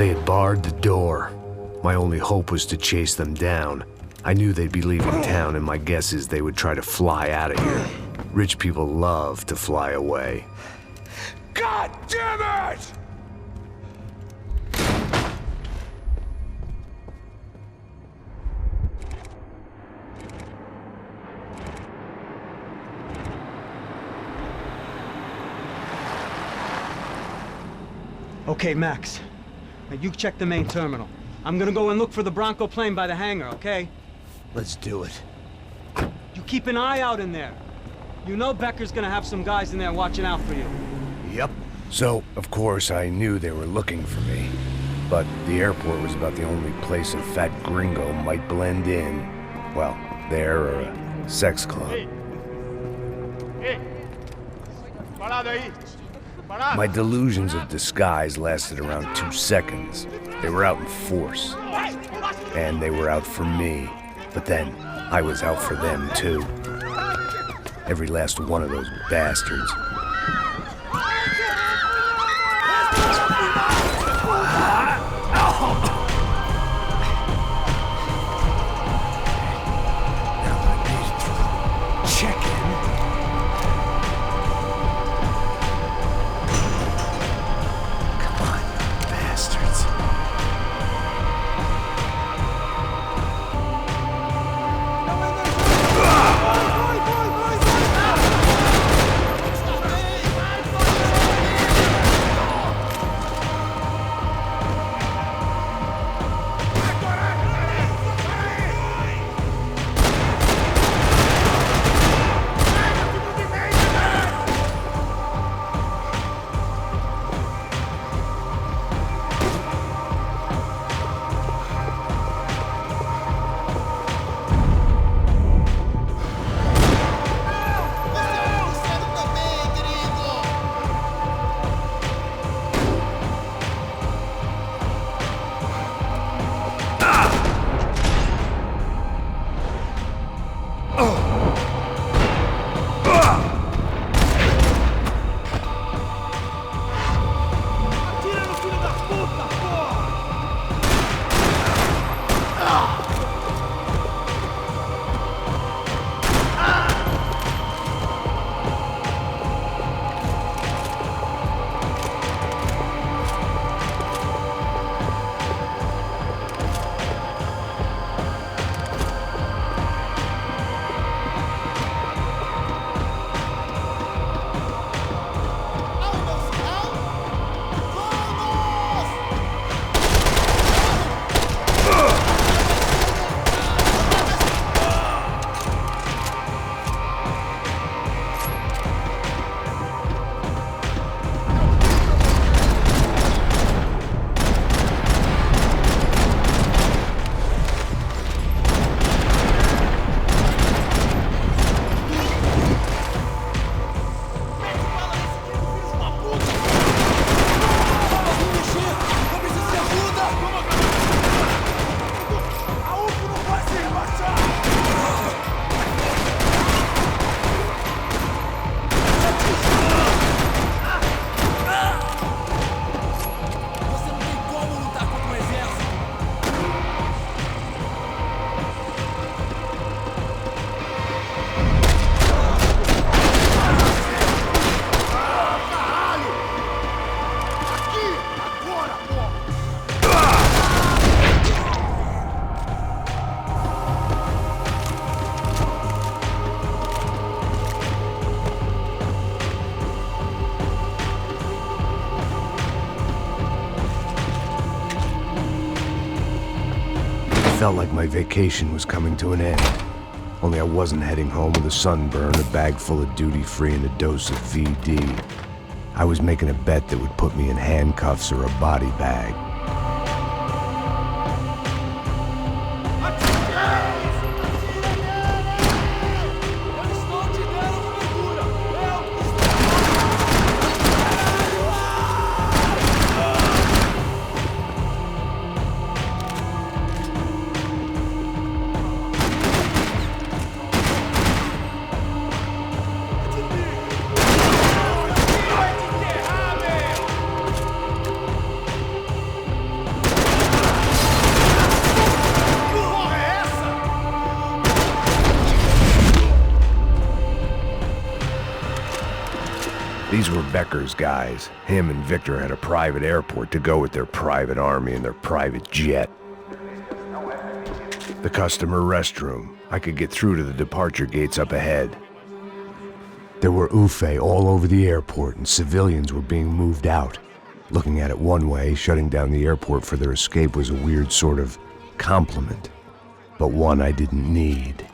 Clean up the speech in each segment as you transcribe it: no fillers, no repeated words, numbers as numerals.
They had barred the door. My only hope was to chase them down. I knew they'd be leaving town, and my guess is they would try to fly out of here. Rich people love to fly away. God damn it! Okay, Max. Now you check the main terminal. I'm gonna go and look for the Bronco plane by the hangar, okay? Let's do it. You keep an eye out in there. You know Becker's gonna have some guys in there watching out for you. Yep. So, of course, I knew they were looking for me. But the airport was about the only place a fat gringo might blend in. Well, there or a sex club. My delusions of disguise lasted around 2 seconds. They were out in force. And they were out for me. But then, I was out for them, too. Every last one of those bastards. Felt like my vacation was coming to an end. Only I wasn't heading home with a sunburn, a bag full of duty-free, and a dose of VD. I was making a bet that would put me in handcuffs or a body bag. These were Becker's guys. Him and Victor had a private airport to go with their private army and their private jet. The customer restroom. I could get through to the departure gates up ahead. There were UFE all over the airport and civilians were being moved out. Looking at it one way, shutting down the airport for their escape was a weird sort of compliment, but one I didn't need.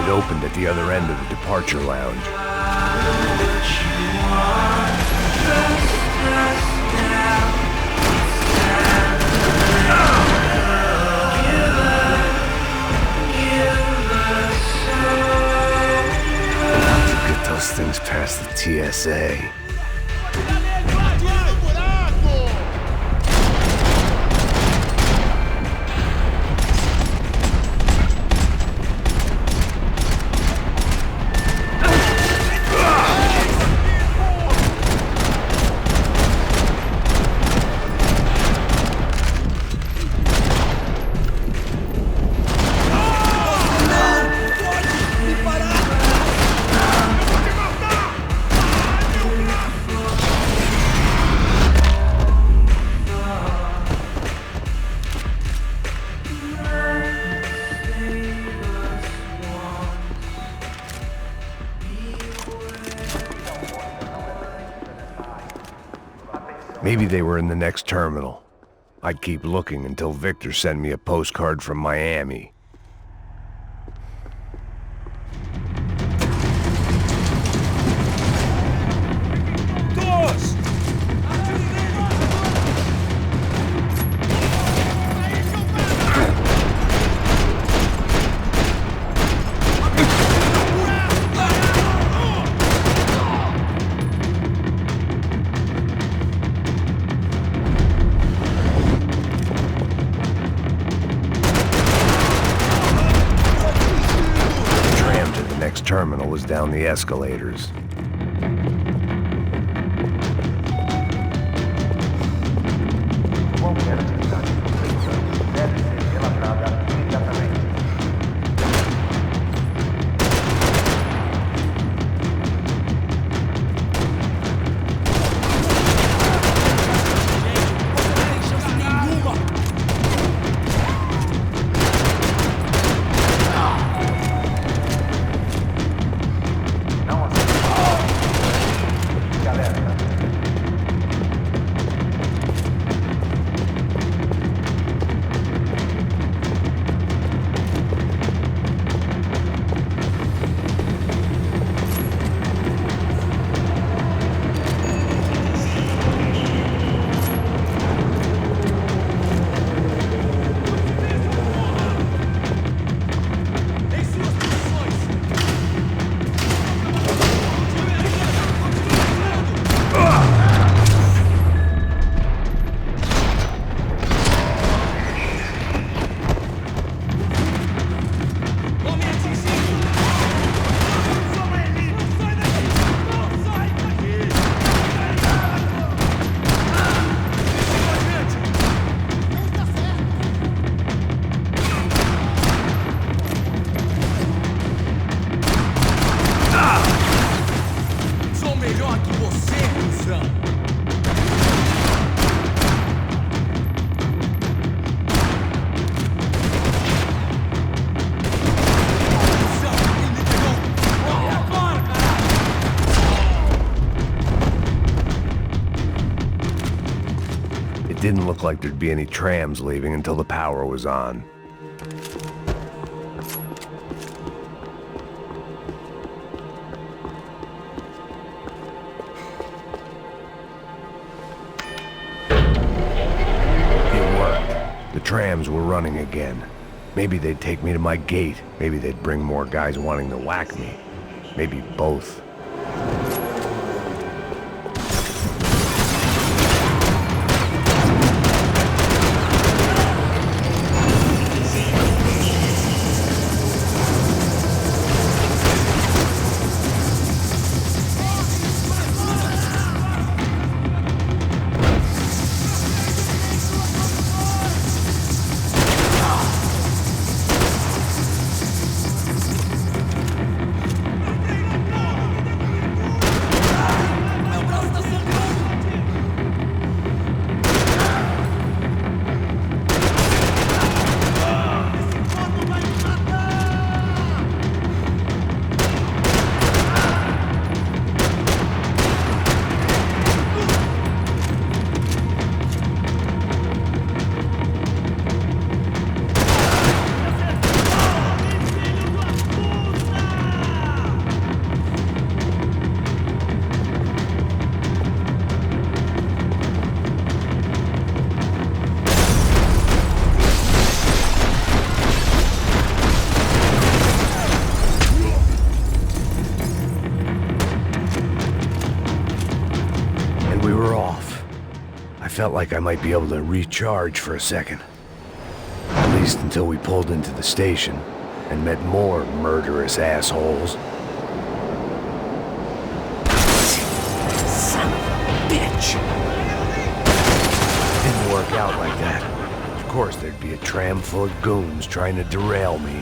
Opened at the other end of the departure lounge. To get those things past the TSA. Maybe they were in the next terminal. I'd keep looking until Victor sent me a postcard from Miami. Terminal was down the escalators. didn't look like there'd be any trams leaving until the power was on. It worked. The trams were running again. Maybe they'd take me to my gate. Maybe they'd bring more guys wanting to whack me. Maybe both. Felt like I might be able to recharge for a second. At least until we pulled into the station and met more murderous assholes. Son of a bitch! Didn't work out like that. Of course there'd be a tram full of goons trying to derail me.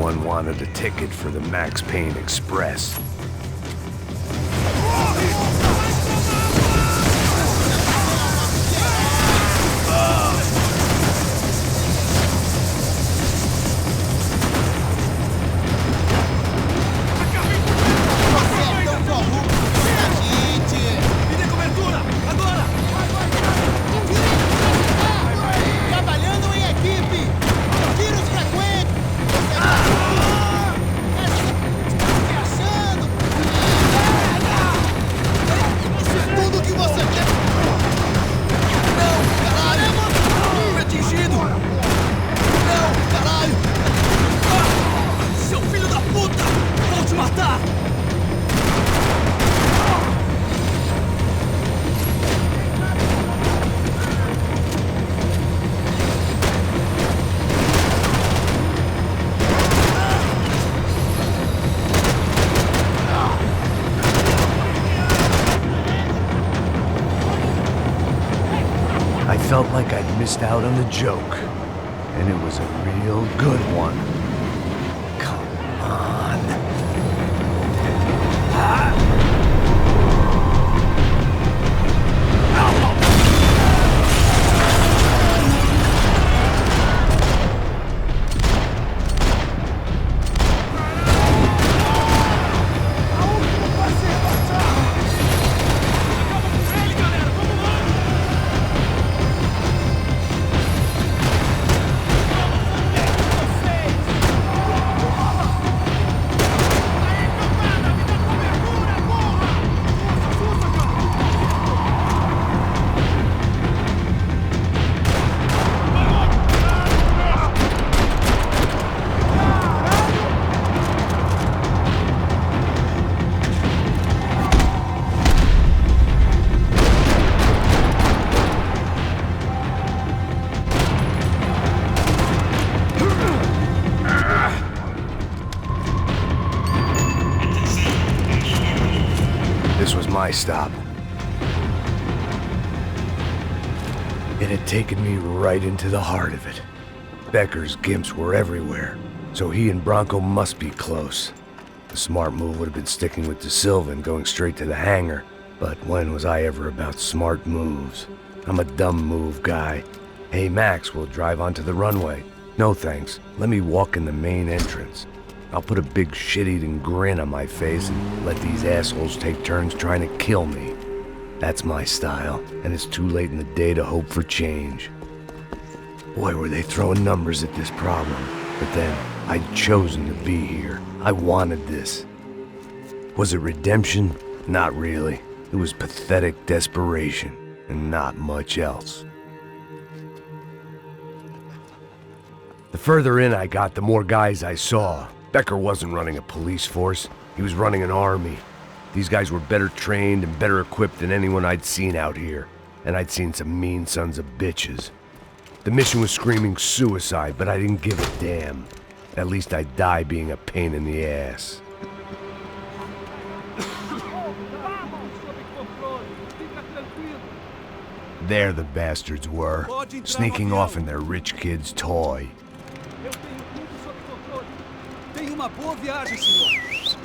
everyone wanted a ticket for the Max Payne Express. I felt like I'd missed out on the joke, and it was a real good one. Come on. This was my stop. It had taken me right into the heart of it. Becker's gimps were everywhere, so he and Bronco must be close. The smart move would have been sticking with De Silva and going straight to the hangar, but when was I ever about smart moves? I'm a dumb move guy. Hey Max, we'll drive onto the runway. No thanks, let me walk in the main entrance. I'll put a big shit-eating grin on my face and let these assholes take turns trying to kill me. That's my style, and it's too late in the day to hope for change. Boy, were they throwing numbers at this problem. But then, I'd chosen to be here. I wanted this. Was it redemption? Not really. It was pathetic desperation, and not much else. The further in I got, the more guys I saw. Becker wasn't running a police force. He was running an army. These guys were better trained and better equipped than anyone I'd seen out here. And I'd seen some mean sons of bitches. The mission was screaming suicide, but I didn't give a damn. At least I'd die being a pain in the ass. There the bastards were, sneaking off in their rich kid's toy. Uma boa viagem, senhor.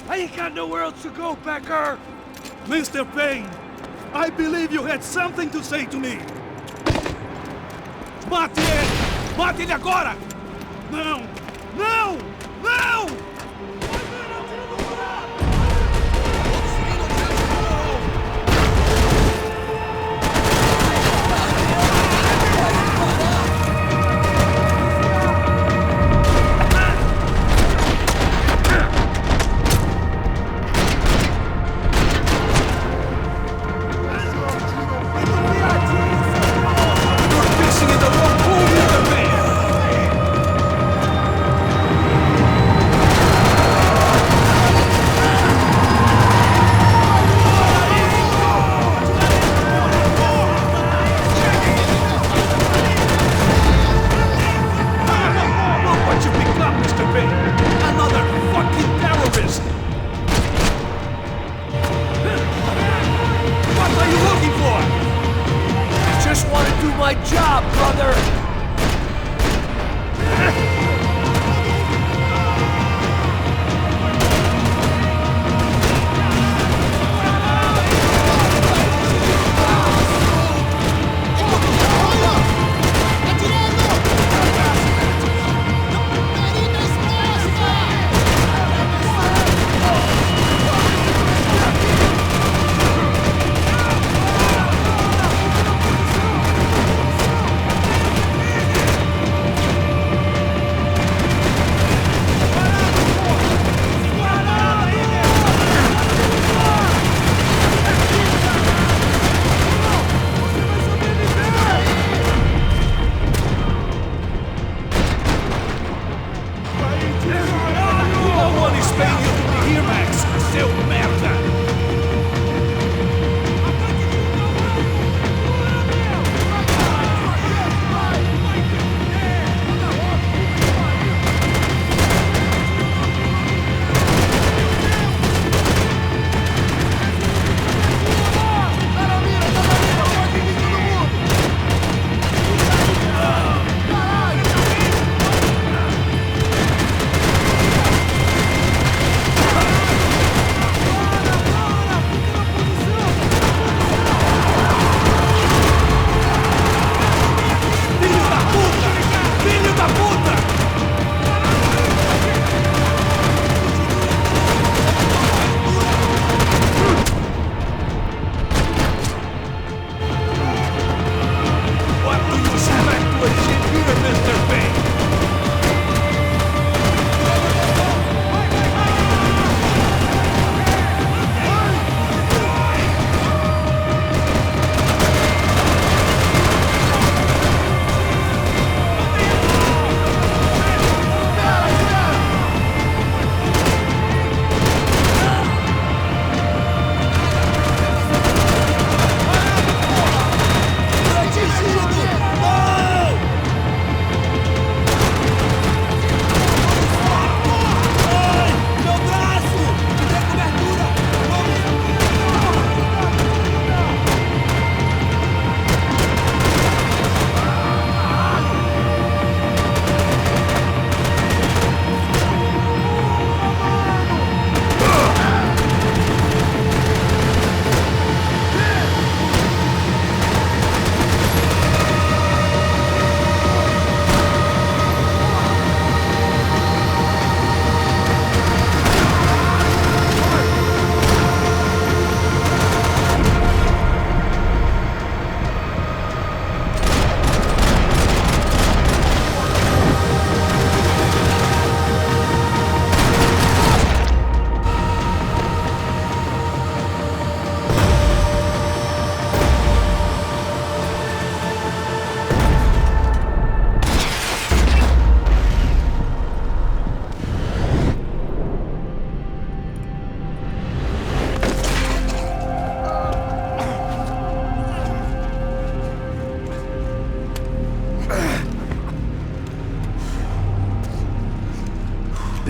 I ain't got nowhere else to go, Becker! Mr. Payne, I believe you had something to say to me. Mate ele! Mate ele agora! Não! Não! Não!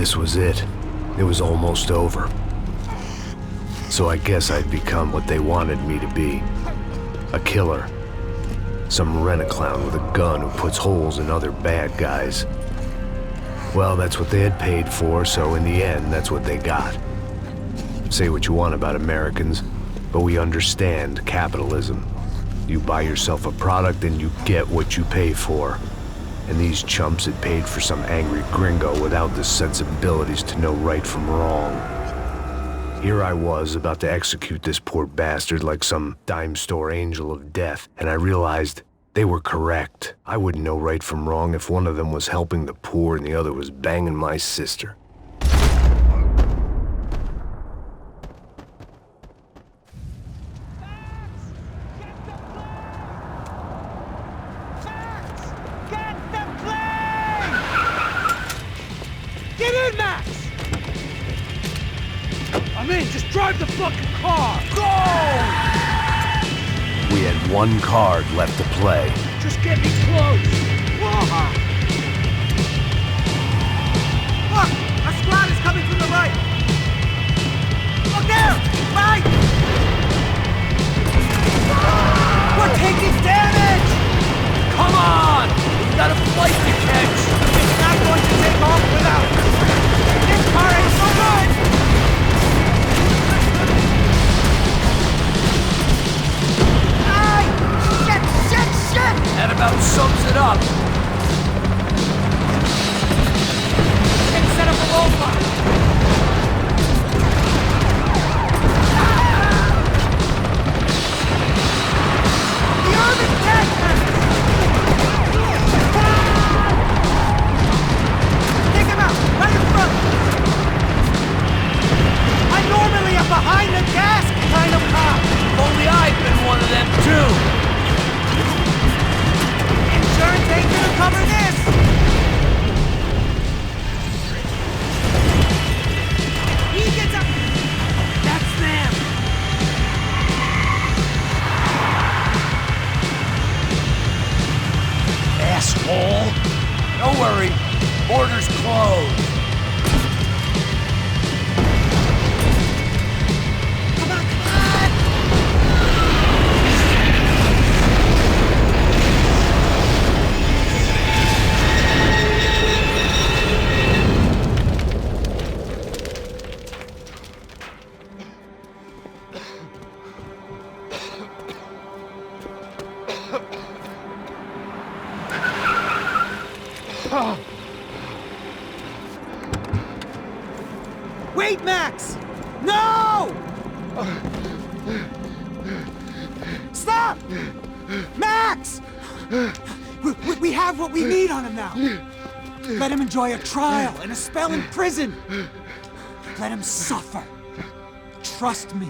this was it. It was almost over. So I guess I'd become what they wanted me to be. A killer. Some rent-a-clown with a gun who puts holes in other bad guys. Well, that's what they had paid for, so in the end, that's what they got. Say what you want about Americans, but we understand capitalism. You buy yourself a product and you get what you pay for. And these chumps had paid for some angry gringo without the sensibilities to know right from wrong. Here I was, about to execute this poor bastard like some dime store angel of death, and I realized they were correct. I wouldn't know right from wrong if one of them was helping the poor and the other was banging my sister. I'm in, just drive the fucking car! Go! We had one card left to play. Just get me close! Whoa. Look! A squad is coming from the right! Look there! Right! We're taking damage! Come on! We've got a flight to catch! It's not going to take off without us! This car ain't so good! That about sums it up. Can set up a roadblock. The armor's dead! Take him out, right in front. I'm normally a behind the desk kind of cop. If only I'd been one of them too. Insurance ain't gonna cover this! He gets up! That's them! Asshole! Don't worry, border's closed. Come on, come on! Wait, Max! No! Stop! Max! We have what we need on him now. Let him enjoy a trial and a spell in prison. Let him suffer. Trust me.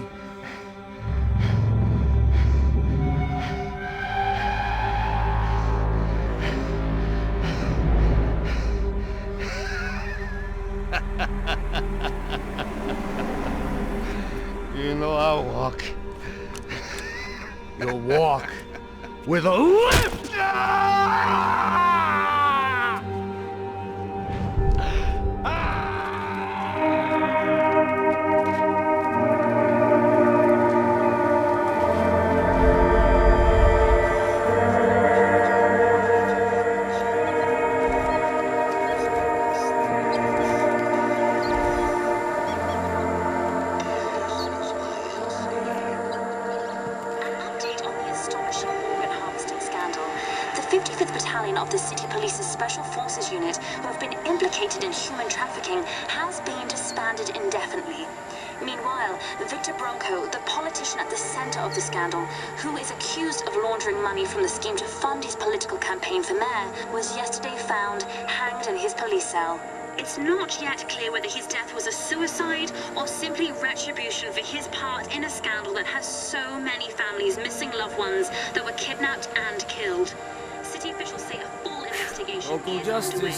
You know I'll walk. You'll walk with a limp! Of the City Police's Special Forces unit who have been implicated in human trafficking has been disbanded indefinitely. Meanwhile, Victor Bronco, the politician at the center of the scandal, who is accused of laundering money from the scheme to fund his political campaign for mayor, was yesterday found hanged in his police cell. It's not yet clear whether his death was a suicide or simply retribution for his part in a scandal that has so many families missing loved ones that were kidnapped and killed. City officials say a full investigation is underway.